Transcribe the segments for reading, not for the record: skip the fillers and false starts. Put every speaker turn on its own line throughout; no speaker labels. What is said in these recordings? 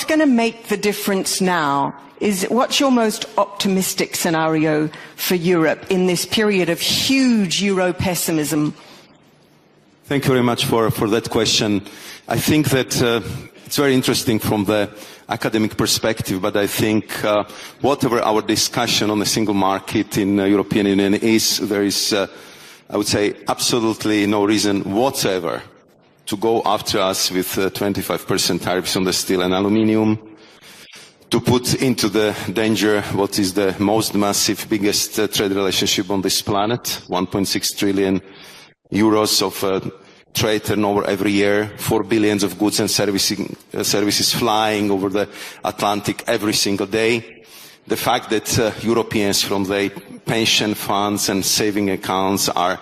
what's going to make the difference now? What's your most optimistic scenario for Europe in this period of huge Euro-pessimism?
Thank you very much for that question. I think that it's very interesting from the academic perspective, but I think whatever our discussion on the single market in the European Union is, there is, I would say, absolutely no reason whatsoever to go after us with 25% tariffs on the steel and aluminium, to put into the danger what is the most massive, biggest trade relationship on this planet, 1.6 trillion euros of trade turnover every year, 4 billion of goods and services flying over the Atlantic every single day. The fact that Europeans from their pension funds and saving accounts are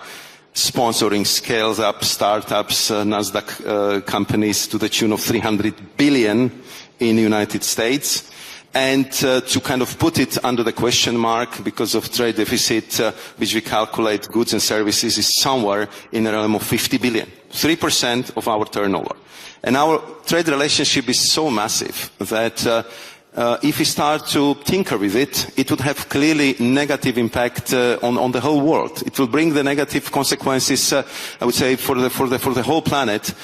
sponsoring scales-up startups, Nasdaq companies to the tune of 300 billion in the United States. And to kind of put it under the question mark because of trade deficit, which we calculate goods and services is somewhere in the realm of 50 billion, 3% of our turnover. And our trade relationship is so massive that if we start to tinker with it, it would have clearly negative impact on the whole world. It will bring the negative consequences, I would say, for the whole planet.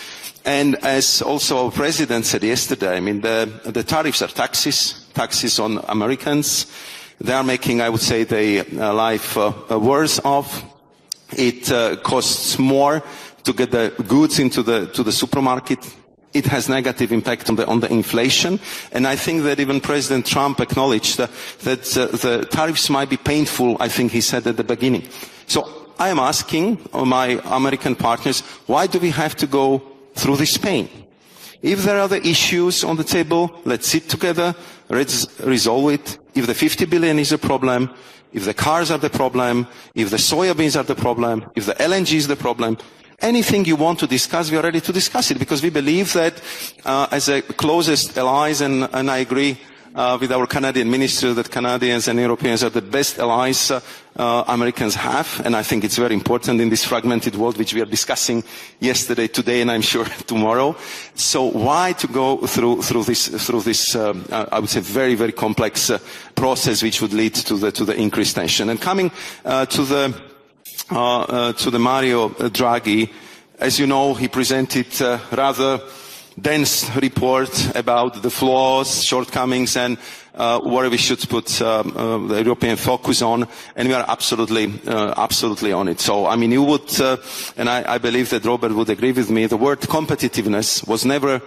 And as also our president said yesterday, I mean, the tariffs are taxes on Americans. They are making, I would say, their life worse off. It costs more to get the goods into the supermarket. It has negative impact on the inflation. And I think that even President Trump acknowledged that the tariffs might be painful, I think he said at the beginning. So I am asking my American partners, why do we have to go through this pain? If there are other issues on the table, let's sit together, let's resolve it. If the 50 billion is a problem, if the cars are the problem, if the soybeans are the problem, if the LNG is the problem, anything you want to discuss, we are ready to discuss it, because we believe that as the closest allies, and I agree with our Canadian minister that Canadians and Europeans are the best allies Americans have, and I think it's very important in this fragmented world which we are discussing yesterday, today, and I'm sure tomorrow. So why to go through this I would say very, very complex process which would lead to the increased tension? And coming to the Mario Draghi, as you know, he presented a rather dense report about the flaws, shortcomings, and where we should put the European focus on, and we are absolutely on it. So, I mean, you would, and I believe that Robert would agree with me, the word competitiveness was never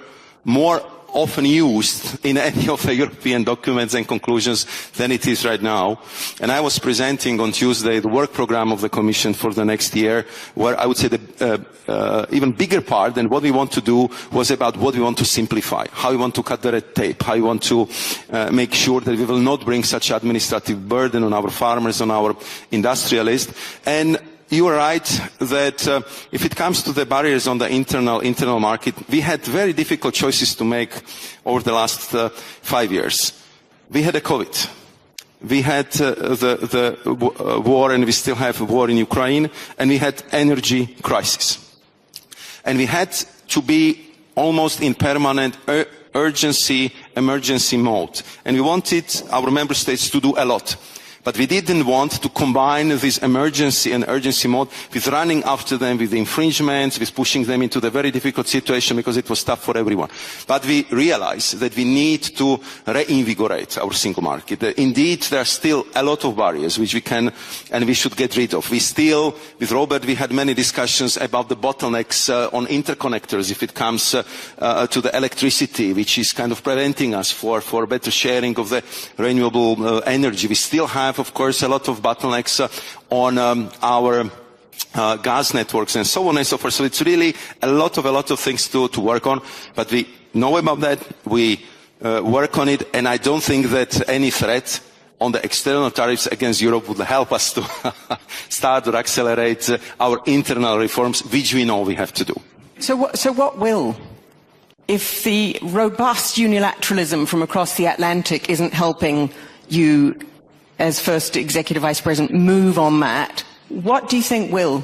more often used in any of the European documents and conclusions than it is right now. And I was presenting on Tuesday the work program of the Commission for the next year, where I would say the even bigger part than what we want to do was about what we want to simplify, how we want to cut the red tape, how we want to make sure that we will not bring such administrative burden on our farmers, on our industrialists. And you are right that if it comes to the barriers on the internal market, we had very difficult choices to make over the last 5 years. We had a COVID. We had the war, and we still have a war in Ukraine, and we had energy crisis. And we had to be almost in permanent emergency mode. And we wanted our member states to do a lot. But we didn't want to combine this emergency and urgency mode with running after them with infringements, with pushing them into the very difficult situation, because it was tough for everyone. But we realized that we need to reinvigorate our single market. Indeed, there are still a lot of barriers which we can and we should get rid of. We still, with Robert, we had many discussions about the bottlenecks on interconnectors if it comes to the electricity, which is kind of preventing us for better sharing of the renewable energy. We still have, of course, a lot of bottlenecks on our gas networks and so on and so forth. So it's really a lot of things to work on. But we know about that. We work on it. And I don't think that any threat on the external tariffs against Europe would help us to start or accelerate our internal reforms, which we know we have to do.
So what will? If the robust unilateralism from across the Atlantic isn't helping you as first executive vice president move on that, what do you think will?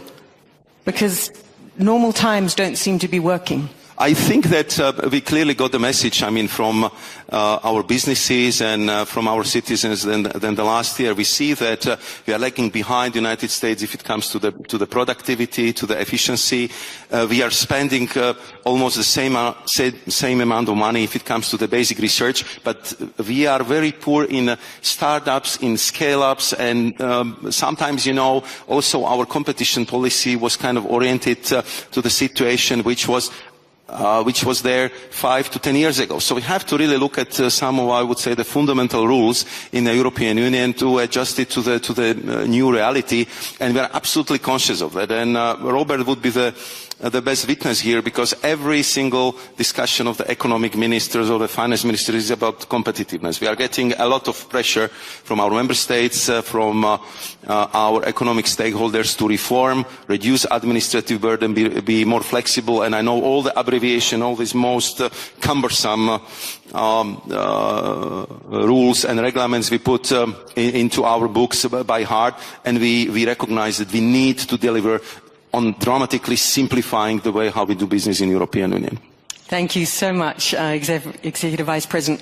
Because normal times don't seem to be working.
I think that we clearly got the message, I mean, from our businesses and from our citizens than the last year. We see that we are lagging behind the United States if it comes to the productivity, to the efficiency. We are spending almost the same amount of money if it comes to the basic research, but we are very poor in startups, in scale-ups, and sometimes, you know, also our competition policy was kind of oriented to the situation which was there 5 to 10 years ago. So we have to really look at some of, I would say, the fundamental rules in the European Union to adjust it to the new reality, and we are absolutely conscious of that. And Robert would be the best witness here, because every single discussion of the economic ministers or the finance ministers is about competitiveness. We are getting a lot of pressure from our member states, from our economic stakeholders to reform, reduce administrative burden, be more flexible, and I know all the abbreviation, all these most cumbersome rules and regulations we put into our books by heart, and we recognize that we need to deliver on dramatically simplifying the way how we do business in the European Union.
Thank you so much, Executive Vice President.